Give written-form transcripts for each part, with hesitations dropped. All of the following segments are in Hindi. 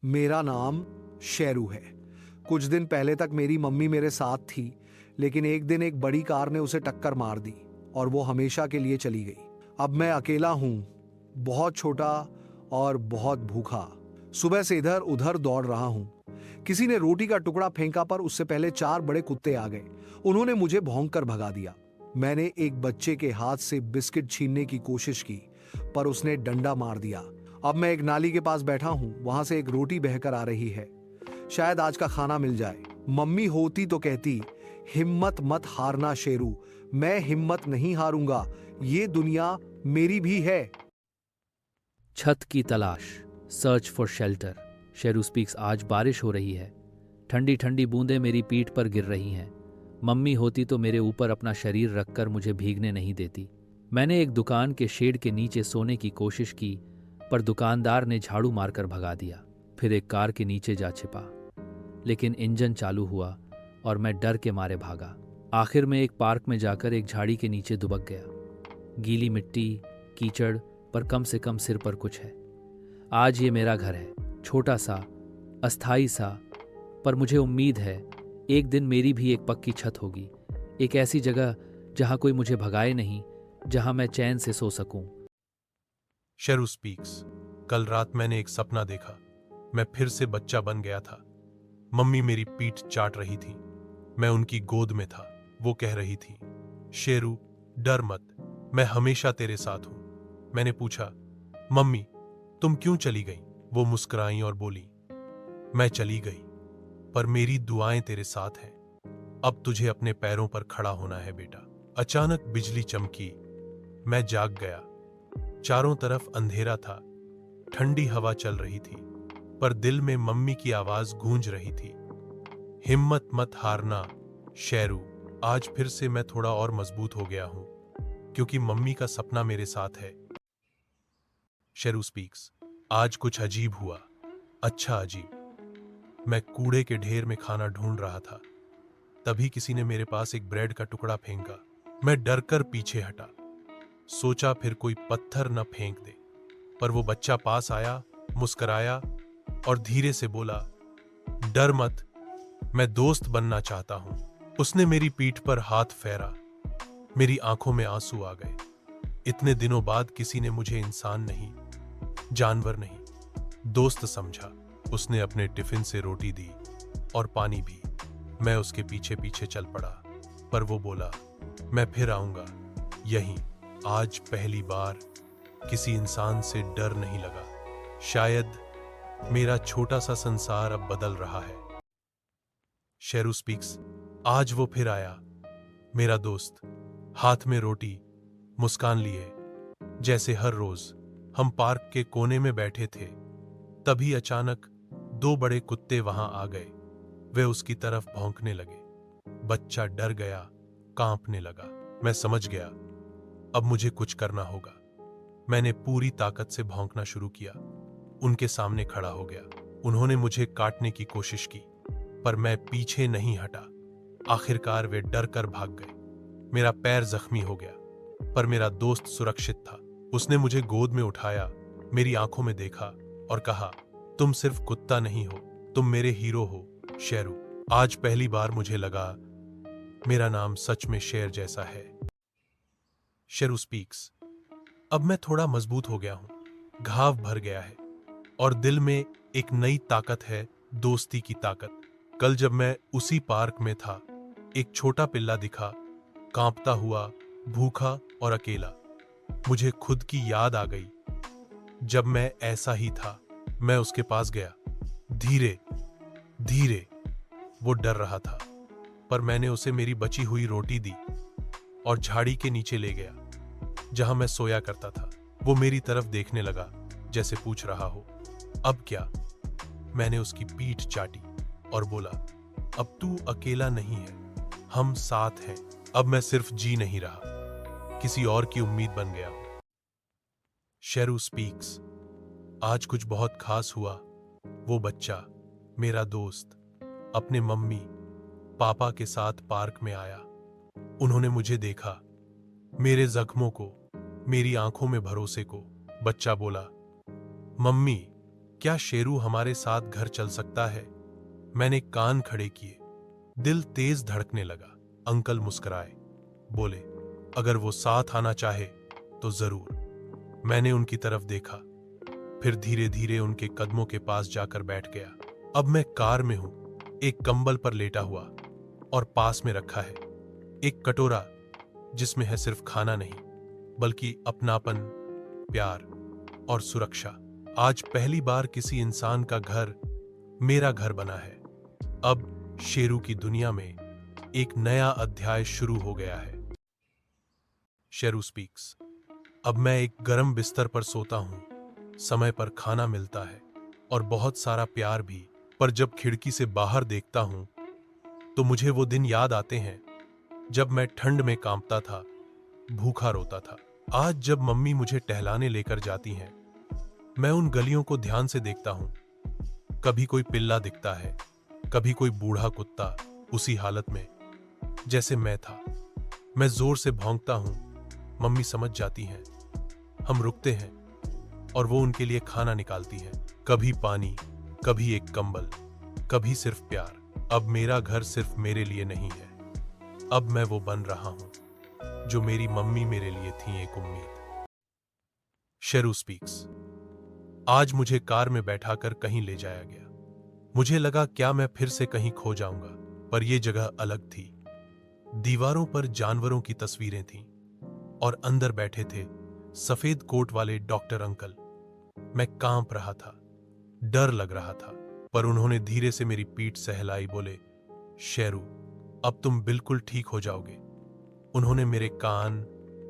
मेरा नाम शेरू है। कुछ दिन पहले तक मेरी मम्मी मेरे साथ थी, लेकिन एक दिन एक बड़ी कार ने उसे टक्कर मार दी और वो हमेशा के लिए चली गई। अब मैं अकेला हूं, बहुत छोटा और बहुत भूखा। सुबह से इधर उधर दौड़ रहा हूं। किसी ने रोटी का टुकड़ा फेंका पर उससे पहले 4 बड़े कुत्ते आ गए। उन्होंने मुझे भौंक कर भगा दिया। मैंने एक बच्चे के हाथ से बिस्किट छीनने की कोशिश की, पर उसने डंडा मार दिया। अब मैं एक नाली के पास बैठा हूं, वहां से एक रोटी बहकर आ रही है। शायद आज का खाना मिल जाए। मम्मी होती तो कहती, हिम्मत मत हारना शेरू, मैं हिम्मत नहीं हारूंगा, ये दुनिया मेरी भी है। छत की तलाश, search for shelter. Sheru speaks. आज बारिश हो रही है। ठंडी ठंडी बूंदें मेरी पीठ पर गिर रही हैं। मम्मी होती तो मेरे ऊपर अपना शरीर रखकर मुझे भीगने नहीं देती। मैंने एक दुकान के शेड के नीचे सोने की कोशिश की, पर दुकानदार ने झाड़ू मारकर भगा दिया। फिर एक कार के नीचे जा छिपा, लेकिन इंजन चालू हुआ और मैं डर के मारे भागा। आखिर में एक पार्क में जाकर एक झाड़ी के नीचे दुबक गया। गीली मिट्टी, कीचड़, पर कम से कम सिर पर कुछ है। आज ये मेरा घर है, छोटा सा, अस्थाई सा, पर मुझे उम्मीद है एक दिन मेरी भी एक पक्की छत होगी। एक ऐसी जगह जहां कोई मुझे भगाए नहीं, जहां मैं चैन से सो सकूं। शेरू स्पीक्स। कल रात मैंने एक सपना देखा। मैं फिर से बच्चा बन गया था। मम्मी मेरी पीठ चाट रही थी। मैं उनकी गोद में था। वो कह रही थी, शेरू डर मत, मैं हमेशा तेरे साथ हूं। मैंने पूछा, मम्मी तुम क्यों चली गई? वो मुस्कुराई और बोली, मैं चली गई, पर मेरी दुआएं तेरे साथ हैं। अब तुझे अपने पैरों पर खड़ा होना है बेटा। अचानक बिजली चमकी। मैं जाग गया। चारों तरफ अंधेरा था। ठंडी हवा चल रही थी, पर दिल में मम्मी की आवाज गूंज रही थी, हिम्मत मत हारना शेरू। आज फिर से मैं थोड़ा और मजबूत हो गया हूं, क्योंकि मम्मी का सपना मेरे साथ है। शेरू स्पीक्स। आज कुछ अजीब हुआ। अच्छा अजीब। मैं कूड़े के ढेर में खाना ढूंढ रहा था। तभी किसी ने मेरे पास एक ब्रेड का टुकड़ा फेंका। मैं डरकर पीछे हटा। सोचा फिर कोई पत्थर न फेंक दे, पर वो बच्चा पास आया, मुस्कुराया और धीरे से बोला, डर मत, मैं दोस्त बनना चाहता हूं। उसने मेरी पीठ पर हाथ फेरा। मेरी आंखों में आंसू आ गए। इतने दिनों बाद किसी ने मुझे इंसान नहीं, जानवर नहीं, दोस्त समझा। उसने अपने टिफिन से रोटी दी और पानी भी। मैं उसके पीछे पीछे चल पड़ा, पर वो बोला, मैं फिर आऊंगा यहीं। आज पहली बार किसी इंसान से डर नहीं लगा। शायद मेरा छोटा सा संसार अब बदल रहा है। शेरू स्पीक्स। आज वो फिर आया, मेरा दोस्त, हाथ में रोटी, मुस्कान लिए। जैसे हर रोज हम पार्क के कोने में बैठे थे। तभी अचानक 2 बड़े कुत्ते वहां आ गए। वे उसकी तरफ भौंकने लगे। बच्चा डर गया, कांपने लगा। मैं समझ गया, अब मुझे कुछ करना होगा। मैंने पूरी ताकत से भौंकना शुरू किया। उनके सामने खड़ा हो गया। उन्होंने मुझे काटने की कोशिश की, पर मैं पीछे नहीं हटा। आखिरकार वे डर कर भाग गए। मेरा पैर जख्मी हो गया, पर मेरा दोस्त सुरक्षित था। उसने मुझे गोद में उठाया, मेरी आंखों में देखा और कहा, तुम सिर्फ कुत्ता नहीं हो, तुम मेरे हीरो हो शेरू। आज पहली बार मुझे लगा मेरा नाम सच में शेर जैसा है। शेरू स्पीक्स। अब मैं थोड़ा मजबूत हो गया हूं। घाव भर गया है और दिल में एक नई ताकत है, दोस्ती की ताकत। कल जब मैं उसी पार्क में था, एक छोटा पिल्ला दिखा, कांपता हुआ, भूखा और अकेला। मुझे खुद की याद आ गई। जब मैं ऐसा ही था, मैं उसके पास गया। धीरे धीरे। वो डर रहा था, पर मैंने उसे मेरी बची हुई रोटी दी और झाड़ी के नीचे ले गया, जहां मैं सोया करता था। वो मेरी तरफ देखने लगा, जैसे पूछ रहा हो, अब क्या? मैंने उसकी पीठ चाटी और बोला, अब तू अकेला नहीं है, हम साथ हैं। अब मैं सिर्फ जी नहीं रहा, किसी और की उम्मीद बन गया हूं। शेरू स्पीक्स। आज कुछ बहुत खास हुआ। वो बच्चा, मेरा दोस्त, अपने मम्मी पापा के साथ पार्क में आया। उन्होंने मुझे देखा, मेरे जख्मों को, मेरी आंखों में भरोसे को। बच्चा बोला, मम्मी क्या शेरू हमारे साथ घर चल सकता है? मैंने कान खड़े किए, दिल तेज धड़कने लगा। अंकल मुस्कुराए, बोले, अगर वो साथ आना चाहे तो जरूर। मैंने उनकी तरफ देखा, फिर धीरे धीरे उनके कदमों के पास जाकर बैठ गया। अब मैं कार में हूं, एक कंबल पर लेटा हुआ, और पास में रखा है एक कटोरा जिसमें है सिर्फ खाना नहीं, बल्कि अपनापन, प्यार और सुरक्षा। आज पहली बार किसी इंसान का घर मेरा घर बना है। अब शेरू की दुनिया में एक नया अध्याय शुरू हो गया है। शेरू स्पीक्स। अब मैं एक गर्म बिस्तर पर सोता हूं, समय पर खाना मिलता है और बहुत सारा प्यार भी। पर जब खिड़की से बाहर देखता हूं तो मुझे वो दिन याद आते हैं जब मैं ठंड में कांपता था, भूखा रोता था। आज जब मम्मी मुझे टहलाने लेकर जाती हैं, मैं उन गलियों को ध्यान से देखता हूं। कभी कोई पिल्ला दिखता है, कभी कोई बूढ़ा कुत्ता उसी हालत में जैसे मैं था। मैं जोर से भौंकता हूं, मम्मी समझ जाती हैं। हम रुकते हैं और वो उनके लिए खाना निकालती हैं। कभी पानी, कभी एक कंबल, कभी सिर्फ प्यार। अब मेरा घर सिर्फ मेरे लिए नहीं है, अब मैं वो बन रहा हूं जो मेरी मम्मी मेरे लिए थी, एक उम्मीद। शेरू स्पीक्स। आज मुझे कार में बैठाकर कहीं ले जाया गया। मुझे लगा क्या मैं फिर से कहीं खो जाऊंगा, पर यह जगह अलग थी। दीवारों पर जानवरों की तस्वीरें थीं और अंदर बैठे थे सफेद कोट वाले डॉक्टर अंकल। मैं कांप रहा था, डर लग रहा था, पर उन्होंने धीरे से मेरी पीठ सहलाई, बोले, शेरू, अब तुम बिल्कुल ठीक हो जाओगे। उन्होंने मेरे कान,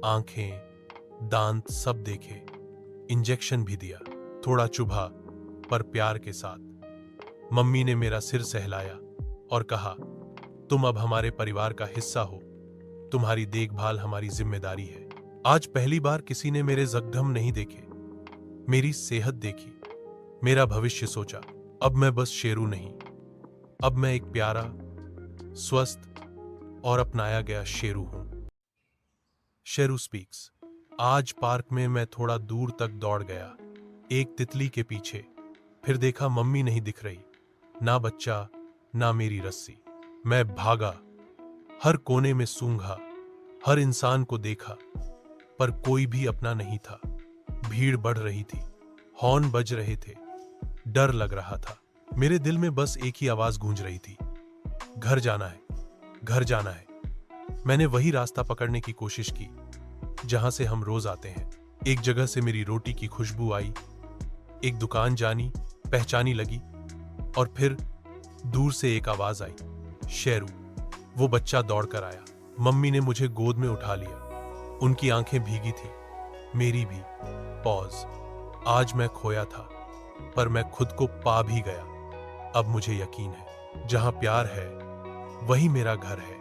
आंखें, दांत सब देखे, इंजेक्शन भी दिया, थोड़ा चुभा पर प्यार के साथ। मम्मी ने मेरा सिर सहलाया और कहा, तुम अब हमारे परिवार का हिस्सा हो, तुम्हारी देखभाल हमारी जिम्मेदारी है। आज पहली बार किसी ने मेरे जख्म नहीं देखे, मेरी सेहत देखी, मेरा भविष्य सोचा। अब मैं बस शेरू नहीं, अब मैं एक प्यारा, स्वस्थ और अपनाया गया शेरू हूं। शेरू स्पीक्स। आज पार्क में मैं थोड़ा दूर तक दौड़ गया, एक तितली के पीछे। फिर देखा मम्मी नहीं दिख रही, ना बच्चा, ना मेरी रस्सी। मैं भागा, हर कोने में सूंघा, हर इंसान को देखा, पर कोई भी अपना नहीं था। भीड़ बढ़ रही थी, हॉर्न बज रहे थे, डर लग रहा था। मेरे दिल में बस एक ही आवाज गूंज रही थी, घर जाना है, घर जाना है। मैंने वही रास्ता पकड़ने की कोशिश की जहां से हम रोज आते हैं। एक जगह से मेरी रोटी की खुशबू आई, एक दुकान जानी पहचानी लगी, और फिर दूर से एक आवाज आई, शेरू। वो बच्चा दौड़कर आया, मम्मी ने मुझे गोद में उठा लिया, उनकी आंखें भीगी थी, मेरी भी। पॉज। आज मैं खोया था, पर मैं खुद को पा भी गया। अब मुझे यकीन है, जहां प्यार है वही मेरा घर है।